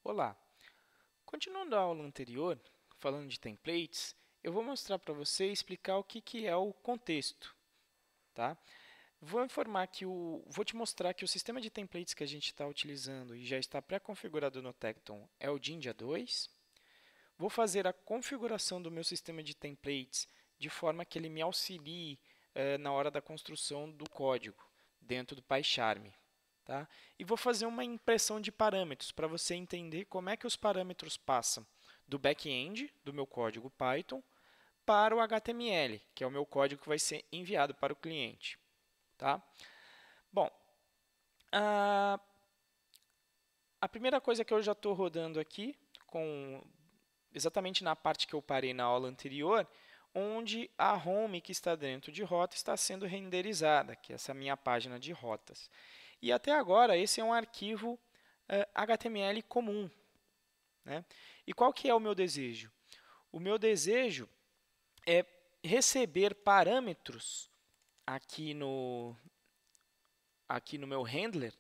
Olá! Continuando a aula anterior, falando de templates, eu vou mostrar para você e explicar o que é o contexto. Tá? Vou te mostrar que o sistema de templates que a gente está utilizando e já está pré-configurado no Tecton é o Jinja 2. Vou fazer a configuração do meu sistema de templates de forma que ele me auxilie na hora da construção do código dentro do PyCharm. Tá? E vou fazer uma impressão de parâmetros para você entender como é que os parâmetros passam do back-end do meu código Python para o HTML, que é o meu código que vai ser enviado para o cliente. Tá? Bom, a primeira coisa que eu já estou rodando aqui, exatamente na parte que eu parei na aula anterior, onde a home que está dentro de rota está sendo renderizada, que é essa minha página de rotas. E até agora, esse é um arquivo HTML comum. Né? E qual que é o meu desejo? O meu desejo é receber parâmetros aqui no meu handler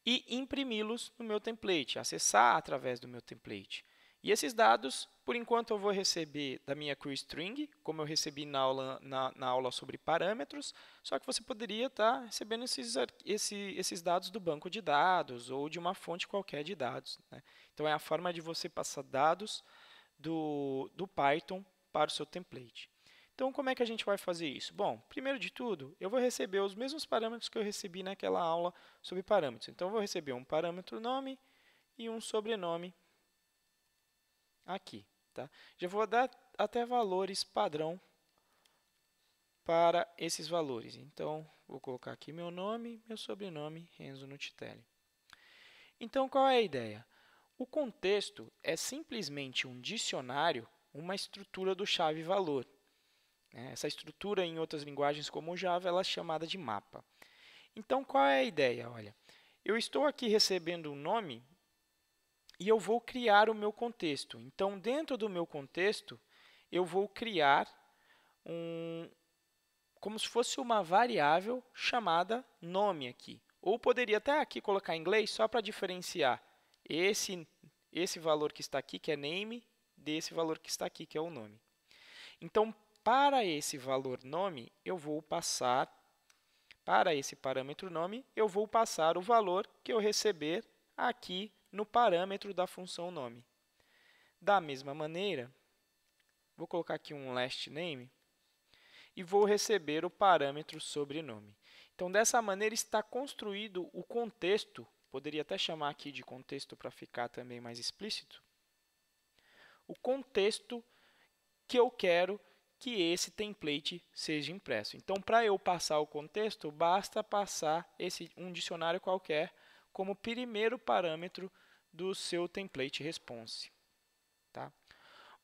e imprimi-los no meu template, acessar através do meu template. E esses dados, por enquanto, eu vou receber da minha queryString, como eu recebi na aula sobre parâmetros, só que você poderia estar recebendo esses dados do banco de dados ou de uma fonte qualquer de dados. Né? Então, é a forma de você passar dados do Python para o seu template. Então, como é que a gente vai fazer isso? Bom, primeiro de tudo, eu vou receber os mesmos parâmetros que eu recebi naquela aula sobre parâmetros. Então, eu vou receber um parâmetro nome e um sobrenome aqui. Tá? Já vou dar até valores padrão para esses valores. Então, vou colocar aqui meu nome, meu sobrenome, Renzo Nutitelli. Então, qual é a ideia? O contexto é simplesmente um dicionário, uma estrutura do chave-valor. Essa estrutura, em outras linguagens como o Java, ela é chamada de mapa. Então, qual é a ideia? Olha, eu estou aqui recebendo um nome e eu vou criar o meu contexto. Então, dentro do meu contexto, eu vou criar como se fosse uma variável chamada nome aqui. Ou poderia até aqui colocar em inglês só para diferenciar esse valor que está aqui, que é name, desse valor que está aqui, que é o nome. Então, para esse valor nome, eu vou passar, para esse parâmetro nome, eu vou passar o valor que eu receber aqui no parâmetro da função nome. Da mesma maneira, vou colocar aqui um last name e vou receber o parâmetro sobrenome. Então, dessa maneira está construído o contexto, poderia até chamar aqui de contexto para ficar também mais explícito, o contexto que eu quero que esse template seja impresso. Então, para eu passar o contexto, basta passar um dicionário qualquer como primeiro parâmetro do seu template response. Tá?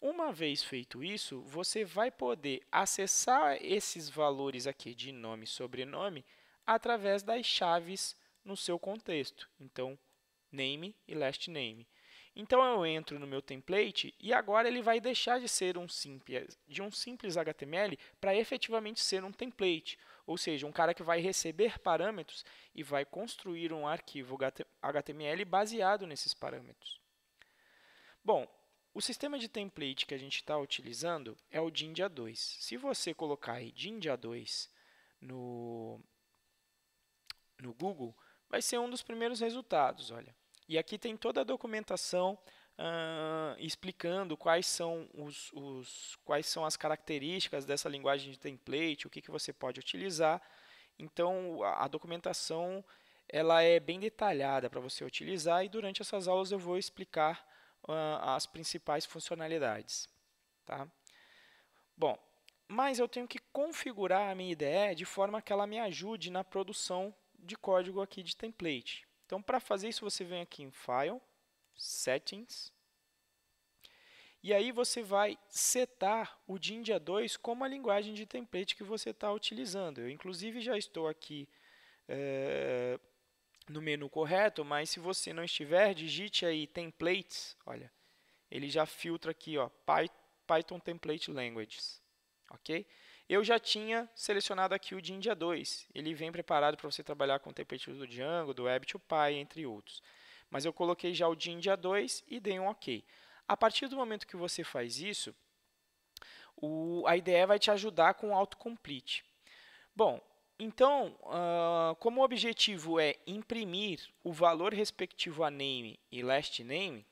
Uma vez feito isso, você vai poder acessar esses valores aqui de nome e sobrenome através das chaves no seu contexto. Então, name e last name. Então, eu entro no meu template e agora ele vai deixar de ser um simples HTML para efetivamente ser um template, ou seja, um cara que vai receber parâmetros e vai construir um arquivo HTML baseado nesses parâmetros. Bom, o sistema de template que a gente está utilizando é o Jinja 2. Se você colocar aí Jinja 2 no Google, vai ser um dos primeiros resultados. Olha. E aqui tem toda a documentação explicando quais são quais são as características dessa linguagem de template, o que você pode utilizar. Então, a documentação ela é bem detalhada para você utilizar e durante essas aulas eu vou explicar as principais funcionalidades. Tá? Bom, mas eu tenho que configurar a minha IDE de forma que ela me ajude na produção de código aqui de template. Então, para fazer isso, você vem aqui em File, Settings, e aí você vai setar o Jinja 2 como a linguagem de template que você está utilizando. Eu, inclusive, já estou aqui no menu correto, mas se você não estiver, digite aí Templates, olha, ele já filtra aqui, ó, Python Template Languages. Ok? Eu já tinha selecionado aqui o Jinja 2. Ele vem preparado para você trabalhar com templates do Django, do Web2Py, entre outros. Mas eu coloquei já o dia 1 e dia 2 e dei um OK. A partir do momento que você faz isso, a IDE vai te ajudar com o autocomplete. Bom, então, como o objetivo é imprimir o valor respectivo a name e last name,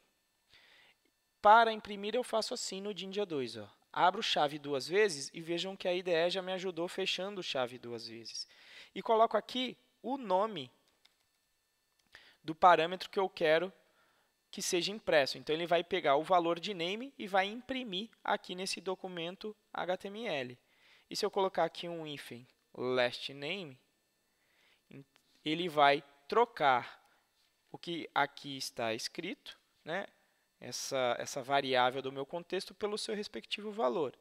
para imprimir eu faço assim no dia 2. Ó. Abro chave 2 vezes e vejam que a IDE já me ajudou fechando chave 2 vezes. E coloco aqui o nome do parâmetro que eu quero que seja impresso. Então, ele vai pegar o valor de name e vai imprimir aqui nesse documento HTML. E se eu colocar aqui um hífen last name, ele vai trocar o que aqui está escrito, né? essa variável do meu contexto, pelo seu respectivo valor.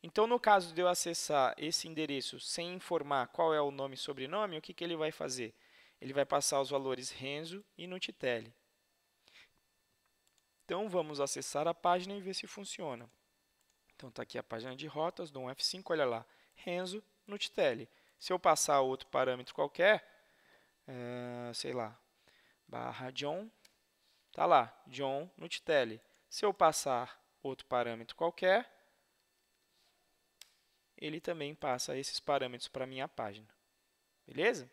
Então, no caso de eu acessar esse endereço sem informar qual é o nome e sobrenome, o que ele vai fazer? Ele vai passar os valores Renzo e Nutitelli. Então, vamos acessar a página e ver se funciona. Então, está aqui a página de rotas, dou um F5, olha lá, Renzo, Nutitelli. Se eu passar outro parâmetro qualquer, sei lá, barra John, está lá, John Nutitelli. Se eu passar outro parâmetro qualquer, ele também passa esses parâmetros para a minha página. Beleza?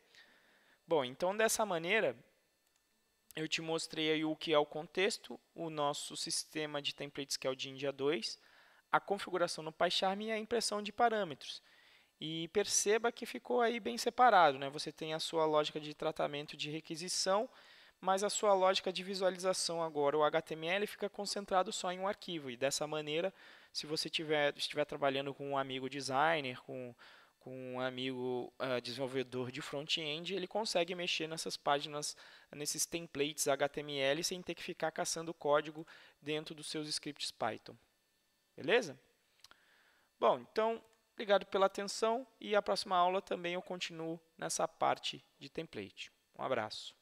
Bom, então dessa maneira, eu te mostrei aí o que é o contexto, o nosso sistema de templates que é o Jinja 2, a configuração no PyCharm e a impressão de parâmetros. E perceba que ficou aí bem separado, né? Você tem a sua lógica de tratamento de requisição, mas a sua lógica de visualização agora, o HTML, fica concentrado só em um arquivo. E dessa maneira, se você estiver trabalhando com um amigo designer, com um amigo desenvolvedor de front-end, ele consegue mexer nessas páginas, nesses templates HTML, sem ter que ficar caçando código dentro dos seus scripts Python. Beleza? Bom, então, obrigado pela atenção e a próxima aula também eu continuo nessa parte de template. Um abraço.